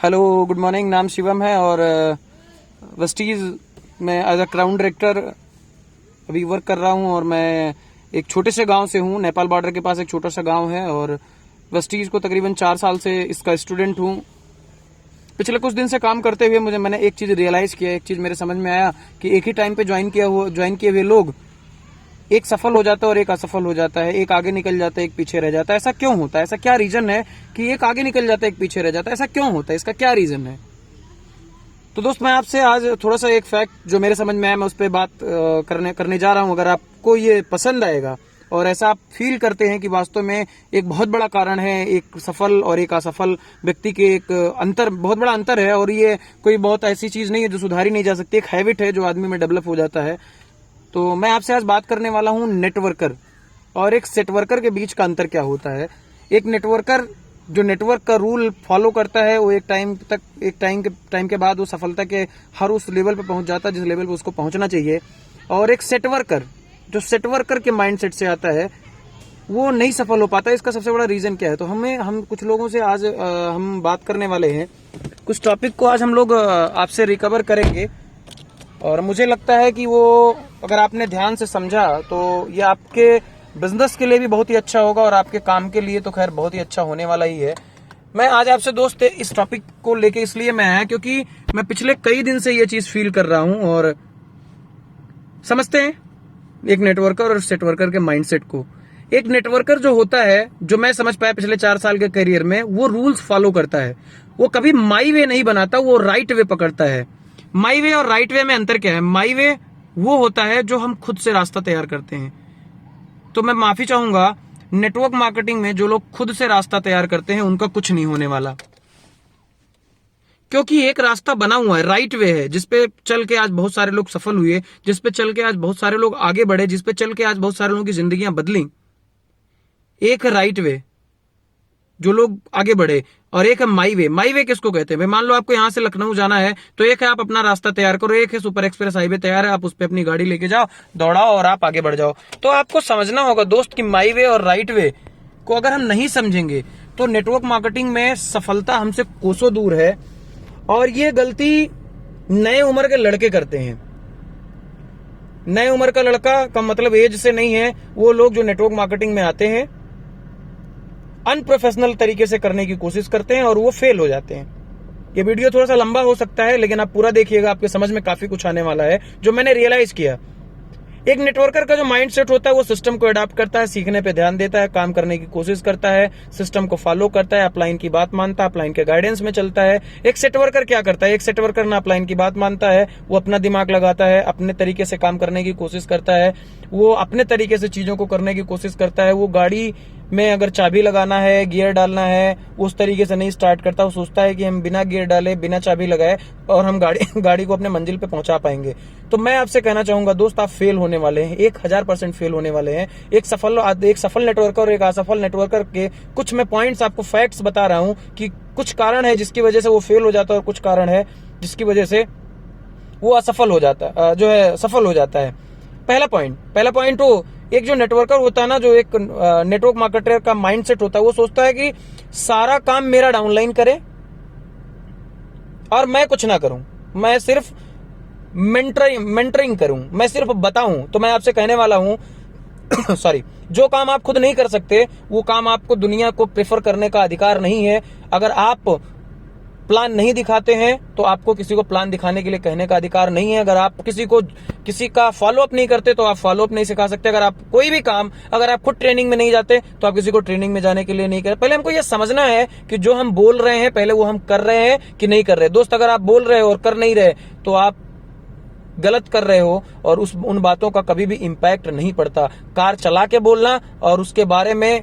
Hello, good morning. नाम शिवम है और वेस्टीज में एज अ क्राउन डायरेक्टर अभी वर्क कर रहा हूं। और मैं एक छोटे से गांव से हूं, नेपाल बॉर्डर के पास एक छोटा सा गांव है और वेस्टीज को तकरीबन 4 साल से इसका स्टूडेंट हूं। पिछले कुछ दिन से काम करते हुए मैंने एक चीज रियलाइज किया, एक चीज मेरे समझ में आया कि एक ही टाइम पे ज्वाइन किए हुए लोग एक सफल हो जाता है और एक असफल हो जाता है, एक आगे निकल जाता है, एक पीछे रह जाता है। ऐसा क्यों होता है? ऐसा क्या रीजन है कि एक आगे निकल जाता है, एक पीछे रह जाता है? ऐसा क्यों होता है? इसका क्या रीजन है? तो दोस्त, मैं आपसे आज थोड़ा सा एक फैक्ट जो मेरे समझ में आया, मैं उस पर बात करने जा रहा हूं। अगर आपको ये पसंद आएगा और ऐसा आप फील करते हैं कि वास्तव में एक बहुत बड़ा कारण है एक सफल और एक असफल व्यक्ति के एक बहुत बड़ा अंतर है और ये कोई बहुत ऐसी चीज नहीं है जो सुधारी नहीं जा सकती, एक हैबिट है जो आदमी में डेवलप हो जाता है। तो मैं आपसे आज बात करने वाला हूं नेटवर्कर और एक सेट वर्कर के बीच का अंतर क्या होता है। एक नेटवर्कर जो नेटवर्क का रूल फॉलो करता है वो एक टाइम के बाद वो सफलता के हर उस लेवल पे पहुंच जाता है जिस लेवल पे उसको पहुंचना चाहिए। और एक सेट वर्कर जो सेट वर्कर के माइंडसेट से आता है वो नहीं सफल हो पाता। इसका सबसे बड़ा रीजन क्या है? तो हम कुछ लोगों से आज हम बात करने वाले हैं, कुछ टॉपिक को आज हम लोग आपसे रिकवर करेंगे। और मुझे लगता है कि वो अगर आपने ध्यान से समझा तो ये आपके बिजनेस के लिए भी बहुत ही अच्छा होगा और आपके काम के लिए तो खैर बहुत ही अच्छा होने वाला ही है। मैं आज आपसे दोस्त इस टॉपिक को लेके इसलिए मैं आया क्योंकि मैं पिछले कई दिन से ये चीज फील कर रहा हूं। और समझते हैं एक नेटवर्कर और सेट वर्कर के माइंडसेट को। एक नेटवर्कर जो होता है, जो मैं समझ पाया पिछले 4 साल के करियर में, वो रूल्स फॉलो करता है। वो कभी माई वे नहीं बनाता, वो राइट वे पकड़ता है। माई वे और राइट वे में अंतर क्या है? माई वे वो होता है जो हम खुद से रास्ता तैयार करते हैं। तो मैं माफी चाहूंगा, नेटवर्क मार्केटिंग में जो लोग खुद से रास्ता तैयार करते हैं उनका कुछ नहीं होने वाला, क्योंकि एक रास्ता बना हुआ है, राइट वे है, जिसपे चल के आज बहुत सारे लोग सफल हुए, जिसपे चल के आज बहुत सारे लोग आगे बढ़े, जिसपे चल के आज बहुत सारे लोगों की जिंदगियां बदली। एक है राइट वे जो लोग आगे बढ़े और एक है माई वे। माई वे किसको कहते हैं भाई? मान लो आपको यहां से लखनऊ जाना है तो एक है आप अपना रास्ता तैयार करो, एक है सुपर एक्सप्रेस हाईवे तैयार है, आप उस पर अपनी गाड़ी लेके जाओ, दौड़ाओ और आप आगे बढ़ जाओ। तो आपको समझना होगा दोस्त कि माई वे और राइट वे को अगर हम नहीं समझेंगे तो नेटवर्क मार्केटिंग में सफलता हमसे कोसों दूर है। और ये गलती नए उम्र के लड़के करते हैं। नए उम्र का लड़का का मतलब एज से नहीं है, वो लोग जो नेटवर्क मार्केटिंग में आते हैं अनप्रोफेशनल तरीके से करने की कोशिश करते हैं और वो फेल हो जाते हैं। ये वीडियो थोड़ा सा लंबा हो सकता है लेकिन आप पूरा देखिएगा, आपके समझ में काफी कुछ आने वाला है जो मैंने रियलाइज किया। एक नेटवर्कर का जो माइंडसेट होता है वो सिस्टम को अडॉप्ट करता है, सीखने पे ध्यान देता है, काम करने की कोशिश करता है, सिस्टम को फॉलो करता है, अपलाइन की बात मानता है, अपलाइन के गाइडेंस में चलता है। एक सेट वर्कर क्या करता है? एक सेट वर्कर ना अपलाइन की बात मानता है, वो अपना दिमाग लगाता है, अपने तरीके से काम करने की कोशिश करता है, वो अपने तरीके से चीजों को करने की कोशिश करता है। वो गाड़ी में अगर चाबी लगाना है, गियर डालना है, वो उस तरीके से नहीं स्टार्ट करता। वो सोचता है कि हम बिना गियर डाले, बिना चाबी लगाए और हम गाड़ी को अपने मंजिल पे पहुंचा पाएंगे। तो मैं आपसे कहना चाहूंगा दोस्त, आप फेल होने वाले हैं, 1000% फेल होने वाले हैं। एक सफल नेटवर्कर और एक असफल नेटवर्कर के कुछ मैं पॉइंट्स आपको फैक्ट्स बता रहा हूं कि कुछ कारण है जिसकी वजह से वो फेल हो जाता है और कुछ कारण है जिसकी वजह से वो असफल हो जाता है, जो है सफल हो जाता है। पहला पॉइंट वो एक जो नेटवर्कर होता है ना, जो एक नेटवर्क मार्केटर का माइंडसेट होता है, वो सोचता है कि सारा काम मेरा डाउनलाइन करे और मैं कुछ ना करूं, मैं सिर्फ मेंटरिंग करूं, मैं सिर्फ बताऊं। तो मैं आपसे कहने वाला हूं सॉरी, जो काम आप खुद नहीं कर सकते वो काम आपको दुनिया को प्रेफर करने का अधिकार नहीं है। अगर आप प्लान नहीं दिखाते हैं तो आपको किसी को प्लान दिखाने के लिए कहने का अधिकार नहीं है। अगर आप किसी का फॉलो अप नहीं करते तो आप फॉलो अप नहीं सिखा सकते। अगर आप कोई भी काम, अगर आप खुद ट्रेनिंग में नहीं जाते तो आप किसी को ट्रेनिंग में जाने के लिए नहीं कर। पहले हमको यह समझना है कि जो हम बोल रहे हैं पहले वो हम कर रहे हैं कि नहीं कर रहे। दोस्त, अगर आप बोल रहे हो और कर नहीं रहे तो आप गलत कर रहे हो और उन बातों का कभी भी इंपैक्ट नहीं पड़ता। कार चला के बोलना और उसके बारे में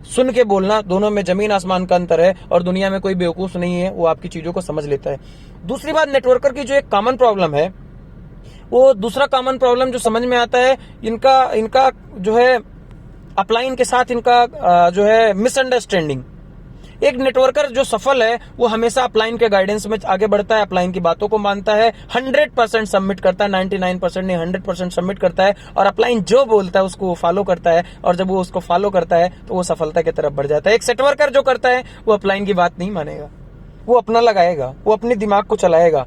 सुन के बोलना, दोनों में जमीन आसमान का अंतर है। और दुनिया में कोई बेवकूफ नहीं है, वो आपकी चीजों को समझ लेता है। दूसरी बात, नेटवर्कर की जो एक कॉमन प्रॉब्लम है, वो दूसरा कॉमन प्रॉब्लम जो समझ में आता है, इनका जो है अपलाइन के साथ इनका जो है मिसअंडरस्टैंडिंग। एक नेटवर्कर जो सफल है वो हमेशा अपलाइन के गाइडेंस में आगे बढ़ता है, अपलाइन की बातों को मानता है, 100% सबमिट करता है, 99% नहीं 100% सबमिट करता है और अपलाइन जो बोलता है उसको वो फॉलो करता है। और जब वो उसको फॉलो करता है तो वो सफलता की तरफ बढ़ जाता है। एक सेट वर्कर जो करता है वो अपलाइन की बात नहीं मानेगा, वो अपना लगाएगा, वो अपने दिमाग को चलाएगा।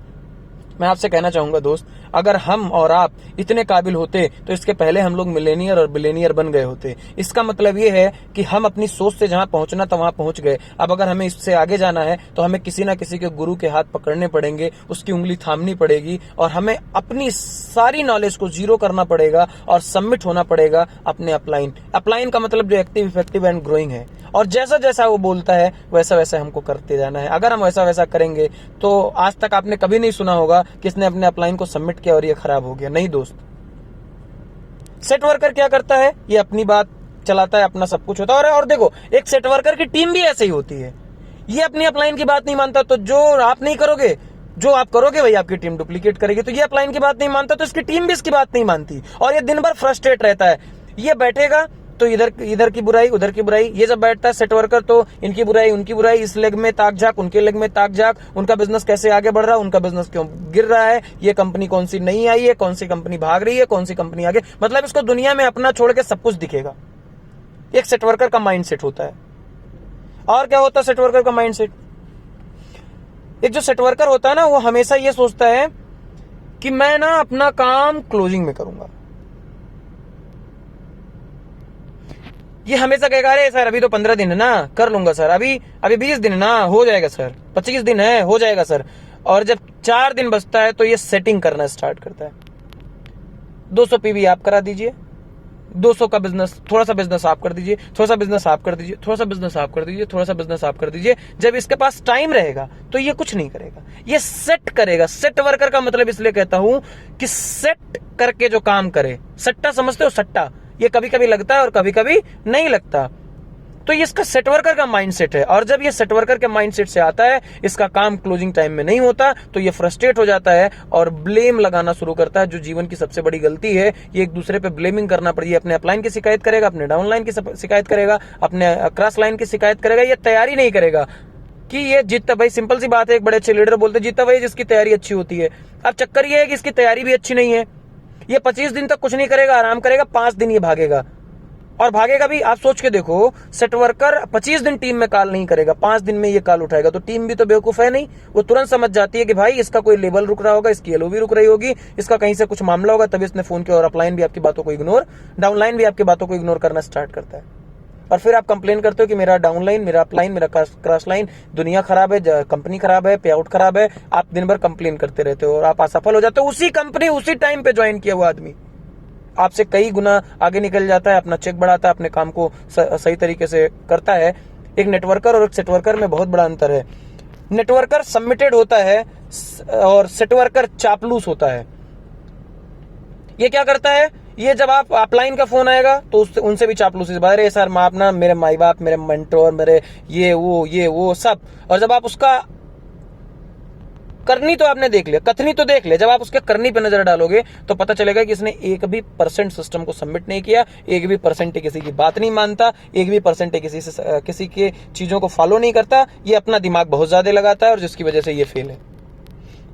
मैं आपसे कहना चाहूंगा दोस्त, अगर हम और आप इतने काबिल होते तो इसके पहले हम लोग मिलेनियर और बिलेनियर बन गए होते। इसका मतलब ये है कि हम अपनी सोच से जहां पहुंचना था वहां पहुंच गए। अब अगर हमें इससे आगे जाना है तो हमें किसी ना किसी के गुरु के हाथ पकड़ने पड़ेंगे, उसकी उंगली थामनी पड़ेगी और हमें अपनी सारी नॉलेज को जीरो करना पड़ेगा और सबमिट होना पड़ेगा अपने अपलाइन। अपलाइन का मतलब जो एक्टिव, इफेक्टिव एंड ग्रोइंग है। और जैसा जैसा वो बोलता है वैसा वैसा हमको करते जाना है। अगर हम वैसा वैसा करेंगे तो आज तक आपने कभी नहीं सुना होगा किसने अपने अपलाइन को सबमिट किया और ये खराब हो गया। नहीं दोस्त, सेट वर्कर क्या करता है, ये अपनी बात चलाता है, अपना सब कुछ होता है। और देखो, एक सेट वर्कर की टीम भी ऐसे ही होती है। ये अपनी अपलाइन की बात नहीं मानता तो जो आप नहीं करोगे, जो आप करोगे वही आपकी टीम डुप्लीकेट करेगी। तो ये अपलाइन की बात नहीं मानता तो इसकी टीम भी इसकी बात नहीं मानती और ये दिन भर फ्रस्ट्रेट रहता है। ये बैठेगा तो इधर की बुराई, उधर की बुराई। ये जब बैठता है सेट वर्कर तो इनकी बुराई, उनकी बुराई, इस लेग में ताक झाक, उनके लेग में ताक झाक, उनका बिजनेस कैसे आगे बढ़ रहा है, उनका बिजनेस क्यों गिर रहा है, ये कंपनी कौन सी नई आई है, कौन सी कंपनी भाग रही है, कौन सी कंपनी आगे। मतलब इसको दुनिया में अपना छोड़ के सब कुछ दिखेगा। एक सेट वर्कर का माइंडसेट होता है। और क्या होता है सेट वर्कर का माइंडसेट? एक जो सेट वर्कर होता है ना, वो हमेशा ये सोचता है कि मैं ना अपना काम क्लोजिंग में करूंगा। ये हमेशा कहेगा अरे सर अभी तो 15 दिन है ना, कर लूंगा सर, अभी 20 दिन है ना, हो जाएगा सर, 25 दिन है, हो जाएगा सर। और जब 4 दिन बचता है तो ये सेटिंग करना स्टार्ट करता है। 200 पीवी आप करा दीजिए, 200 का बिजनेस, थोड़ा सा बिजनेस आप कर दीजिए, थोड़ा सा बिजनेस आप कर दीजिए, थोड़ा सा बिजनेस आप कर दीजिए, थोड़ा सा बिजनेस आप कर दीजिए। जब इसके पास टाइम रहेगा तो ये कुछ नहीं करेगा, ये सेट करेगा। सेट वर्कर का मतलब इसलिए कहता हूं कि सेट करके जो काम करे। सट्टा समझते हो? सट्टा ये कभी कभी लगता है और कभी कभी नहीं लगता। तो ये इसका सेट वर्कर का माइंडसेट है। और जब ये सेट वर्कर के माइंडसेट से आता है, इसका काम क्लोजिंग टाइम में नहीं होता तो ये फ्रस्ट्रेट हो जाता है और ब्लेम लगाना शुरू करता है, जो जीवन की सबसे बड़ी गलती है। ये एक दूसरे पे ब्लेमिंग करना पड़ेगी। अपने अपलाइन की शिकायत करेगा, अपने डाउनलाइन की शिकायत करेगा, अपने क्रॉस लाइन की शिकायत करेगा। ये तैयारी नहीं करेगा कि ये जीतता भाई। सिंपल सी बात है, एक बड़े अच्छे लीडर बोलते जीतता भाई जिसकी तैयारी अच्छी होती है। अब चक्कर ये है कि इसकी तैयारी भी अच्छी नहीं है। ये 25 दिन तक कुछ नहीं करेगा, आराम करेगा, 5 दिन ये भागेगा। और भागेगा भी, आप सोच के देखो, सेट वर्कर 25 दिन टीम में कॉल नहीं करेगा, 5 दिन में ये कॉल उठाएगा। तो टीम भी तो बेवकूफ है नहीं, वो तुरंत समझ जाती है कि भाई इसका कोई लेवल रुक रहा होगा, इसकी एलओ भी रुक रही होगी, इसका कहीं से कुछ मामला होगा, तभी इसने फोन किया। और अपलाइन भी आपकी बातों को इग्नोर, डाउनलाइन भी आपकी बातों को इग्नोर करना स्टार्ट करता है। और फिर आप कंप्लेन करते हो कि मेरा डाउनलाइन, मेरा अपलाइन, मेरा क्रॉस लाइन, दुनिया खराब है, कंपनी खराब है, पे आउट खराब है। आप दिन भर कंप्लेन करते रहते हो और आप असफल हो जाते हो। उसी कंपनी उसी टाइम पे ज्वाइन किया हुआ आदमी आपसे कई गुना आगे निकल जाता है, अपना चेक बढ़ाता है, अपने काम को सही तरीके से करता है। एक नेटवर्कर और एक सेट वर्कर में बहुत बड़ा अंतर है। नेटवर्कर सबमिटेड होता है और सेट वर्कर चापलूस होता है। ये क्या करता है, ये जब आप अपलाइन का फोन आएगा तो उनसे भी चापलूसी, अरे सर मैं अपना, मेरे माई बाप, मेरे मेंटोर, मेरे ये वो सब। और जब आप उसका करनी तो आपने देख लिया, कथनी तो देख लिया, जब आप उसके करनी पे नजर डालोगे तो पता चलेगा कि इसने 1% सिस्टम को सबमिट नहीं किया, 1% किसी की बात नहीं मानता, 1% किसी के चीजों को फॉलो नहीं करता। ये अपना दिमाग बहुत ज्यादा लगाता है और जिसकी वजह से ये फेल है।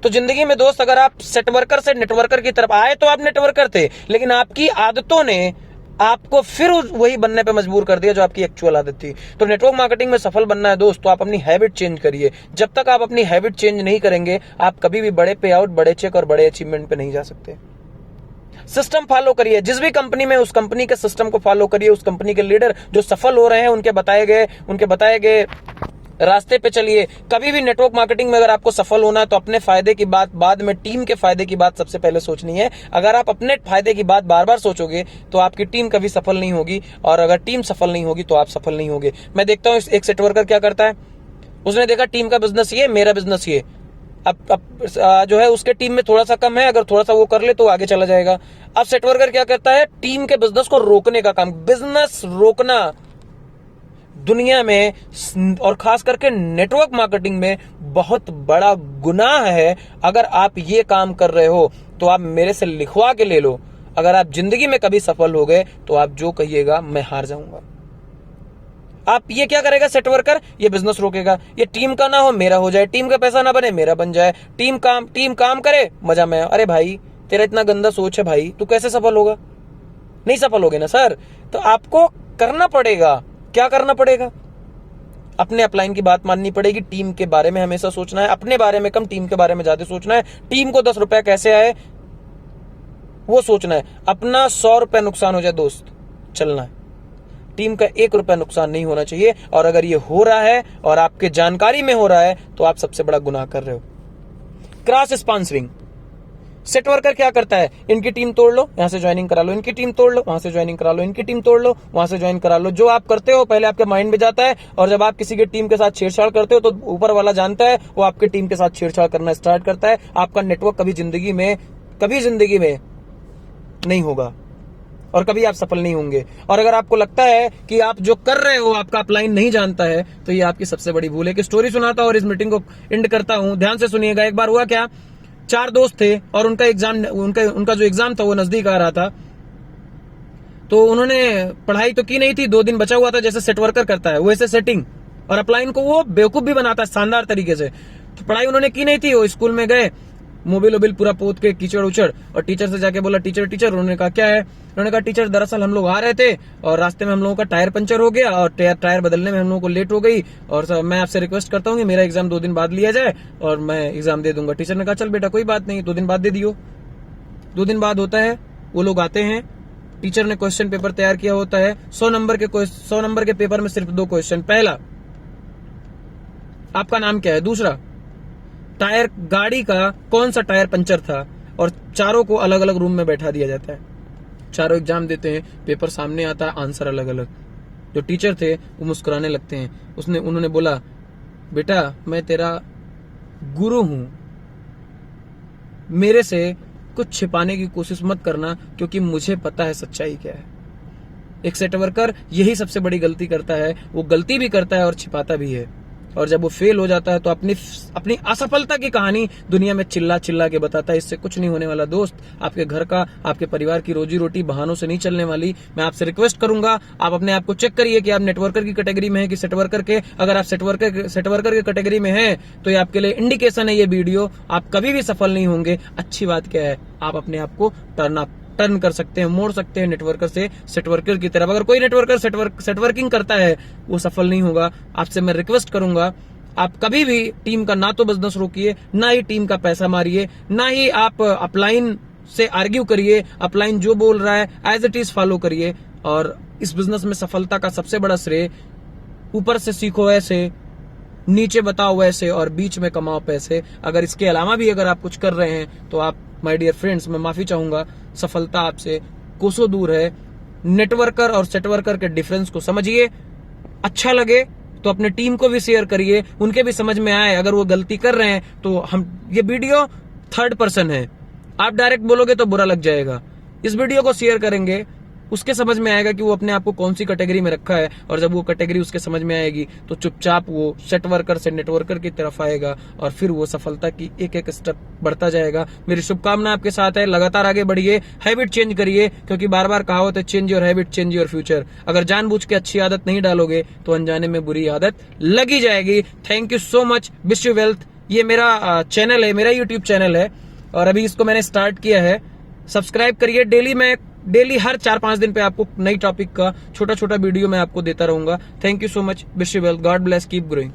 तो जिंदगी में दोस्त, अगर आप सेट वर्कर से नेटवर्कर की तरफ आए तो आप नेटवर्कर थे, लेकिन आपकी आदतों ने आपको फिर वही बनने पे मजबूर कर दिया जो आपकी एक्चुअल आदत थी। तो नेटवर्क मार्केटिंग में सफल बनना है दोस्त, तो आप अपनी हैबिट चेंज करिए। जब तक आप अपनी हैबिट चेंज नहीं करेंगे, आप कभी भी बड़े पे आउट, बड़े चेक और बड़े अचीवमेंट पे नहीं जा सकते। सिस्टम फॉलो करिए, जिस भी कंपनी में, उस कंपनी के सिस्टम को फॉलो करिए। उस कंपनी के लीडर जो सफल हो रहे हैं उनके बताए गए रास्ते पे चलिए। कभी भी नेटवर्क मार्केटिंग में अगर आपको सफल होना है तो अपने फायदे की बात बाद में, टीम के फायदे की बात सबसे पहले सोचनी है। अगर आप अपने फायदे की बात बार बार सोचोगे तो आपकी टीम कभी सफल नहीं होगी, और अगर टीम सफल नहीं होगी तो आप सफल नहीं होगे। मैं देखता हूं एक सेट वर्कर क्या करता है, उसने देखा टीम का बिजनेस ये, मेरा बिजनेस ये, अब जो है उसके टीम में थोड़ा सा कम है, अगर थोड़ा सा वो कर ले तो आगे चला जाएगा। अब सेट वर्कर क्या करता है, टीम के बिजनेस को रोकने का काम। बिजनेस रोकना दुनिया में और खास करके नेटवर्क मार्केटिंग में बहुत बड़ा गुनाह है। अगर आप ये काम कर रहे हो तो आप मेरे से लिखवा के ले लो, अगर आप जिंदगी में कभी सफल हो गए तो आप जो कहिएगा मैं हार जाऊंगा। आप ये क्या करेगा सेट वर्कर, ये बिजनेस रोकेगा। ये टीम का ना हो मेरा हो जाए, टीम का पैसा ना बने मेरा बन जाए, टीम काम करे मजा में। अरे भाई तेरा इतना गंदा सोच है भाई, तू कैसे सफल होगा? नहीं सफल होगे ना सर। तो आपको करना पड़ेगा, क्या करना पड़ेगा, अपने अपलाइन की बात माननी पड़ेगी। टीम के बारे में हमेशा सोचना है, अपने बारे में कम, टीम के बारे में ज्यादा सोचना है। टीम को 10 रुपया कैसे आए वो सोचना है। अपना 100 रुपया नुकसान हो जाए दोस्त, चलना है। टीम का 1 रुपया नुकसान नहीं होना चाहिए। और अगर ये हो रहा है और आपके जानकारी में हो रहा है तो आप सबसे बड़ा गुनाह कर रहे हो। Cross sponsoring. सेट वर्कर क्या करता है, इनकी टीम तोड़ लो, यहां से ज्वाइनिंग करा लो, इनकी टीम तोड़ लो, वहां से ज्वाइनिंग करा लो, इनकी टीम तोड़ लो, वहां से ज्वाइन करा लो। जो आप करते हो पहले आपके माइंड में जाता है, और जब आप किसी की टीम के साथ छेड़छाड़ करते हो तो ऊपर वाला जानता है, वो आपकी टीम के साथ छेड़छाड़ करना स्टार्ट करता है। आपका नेटवर्क कभी जिंदगी में नहीं होगा और कभी आप सफल नहीं होंगे। और अगर आपको लगता है कि आप जो कर रहे हो आपका अपलाइन नहीं जानता है तो ये आपकी सबसे बड़ी भूल है। कि स्टोरी सुनाता हूं और इस मीटिंग को एंड करता हूं, ध्यान से सुनिएगा। एक बार हुआ क्या, 4 दोस्त थे और उनका जो एग्जाम था वो नजदीक आ रहा था। तो उन्होंने पढ़ाई तो की नहीं थी, 2 दिन बचा हुआ था। जैसे सेट वर्कर करता है वैसे सेटिंग, और अपलाइन को वो बेवकूफ भी बनाता है शानदार तरीके से। तो पढ़ाई उन्होंने की नहीं थी, वो स्कूल में गए, मोबिल वोबिल पूरा पोत के कीचड़ उचड़, और टीचर से जाके बोला टीचर उन्होंने कहा क्या है, उन्होंने कहा टीचर दरअसल हम लोग आ रहे थे और रास्ते में हम लोगों का टायर पंचर हो गया और टायर बदलने में हम लोगों को लेट हो गई, और मैं आपसे रिक्वेस्ट करता हूँ कि मेरा एग्जाम 2 दिन बाद लिया जाए और मैं एग्जाम दे दूंगा। टीचर ने कहा चल बेटा कोई बात नहीं, 2 दिन बाद दे दियो। 2 दिन बाद होता है, वो लोग आते हैं, टीचर ने क्वेश्चन पेपर तैयार किया होता है। 100 नंबर के पेपर में सिर्फ 2 क्वेश्चन। पहला, आपका नाम क्या है। दूसरा, टायर गाड़ी का कौन सा टायर पंचर था। और चारों को अलग अलग रूम में बैठा दिया जाता है। चारों एग्जाम देते हैं, पेपर सामने आता है, आंसर अलग अलग। जो टीचर थे वो मुस्कुराने लगते हैं। उन्होंने बोला बेटा मैं तेरा गुरु हूं, मेरे से कुछ छिपाने की कोशिश मत करना क्योंकि मुझे पता है सच्चाई क्या है। एक सेट वर्कर यही सबसे बड़ी गलती करता है, वो गलती भी करता है और छिपाता भी है। और जब वो फेल हो जाता है तो अपनी असफलता की कहानी दुनिया में चिल्ला चिल्ला के बताता है। इससे कुछ नहीं होने वाला दोस्त। आपके घर का, आपके परिवार की रोजी रोटी बहानों से नहीं चलने वाली। मैं आपसे रिक्वेस्ट करूंगा, आप अपने आप को चेक करिए कि आप नेटवर्कर की कैटेगरी में है कि सेट वर्कर के। अगर आप सेट वर्कर की कैटेगरी में है तो ये आपके लिए इंडिकेशन है ये वीडियो। आप कभी भी सफल नहीं होंगे। अच्छी बात क्या है, आप अपने आप को टर्न कर सकते हैं, मोड़ सकते हैं नेटवर्कर से सेट वर्कर की तरफ। अगर कोई नेटवर्कर सेटवर्किंग करता है वो सफल नहीं होगा। आपसे मैं रिक्वेस्ट करूंगा, आप कभी भी टीम का ना तो बिजनेस रोकिए, ना ही टीम का पैसा मारिए, ना ही आप अपलाइन से आर्ग्यू करिए। अपलाइन जो बोल रहा है एज इट इज फॉलो करिए। और इस बिजनेस में सफलता का सबसे बड़ा श्रेय, ऊपर से सीखो ऐसे, नीचे बताओ वैसे, और बीच में कमाओ पैसे। अगर इसके अलावा भी अगर आप कुछ कर रहे हैं तो आप माय डियर फ्रेंड्स, मैं माफी चाहूंगा, सफलता आपसे कोसों दूर है। नेटवर्कर और सेट वर्कर के डिफरेंस को समझिए। अच्छा लगे तो अपने टीम को भी शेयर करिए, उनके भी समझ में आए। अगर वो गलती कर रहे हैं तो ये वीडियो 3rd पर्सन है, आप डायरेक्ट बोलोगे तो बुरा लग जाएगा। इस वीडियो को शेयर करेंगे, उसके समझ में आएगा कि वो अपने आप को कौन सी कैटेगरी में रखा है। और जब वो कैटेगरी उसके समझ में आएगी तो चुपचाप वो सेट वर्कर से नेटवर्कर की तरफ आएगा और फिर वो सफलता की एक स्टेप बढ़ता जाएगा। मेरी शुभकामना आपके साथ है, लगातार आगे बढ़िए, हैबिट चेंज करिए, क्योंकि बार बार कहावत है change your habit change your future. अगर जानबूझ के अच्छी आदत नहीं डालोगे तो अनजाने में बुरी आदत लगी जाएगी। Thank you so much, wish you wealth. ये मेरा चैनल है, मेरा यूट्यूब चैनल है और अभी इसको मैंने स्टार्ट किया है। सब्सक्राइब करिए। डेली हर 4-5 दिन पे आपको नई टॉपिक का छोटा छोटा वीडियो मैं आपको देता रहूंगा। Thank you so much, wish you well, God bless, keep growing.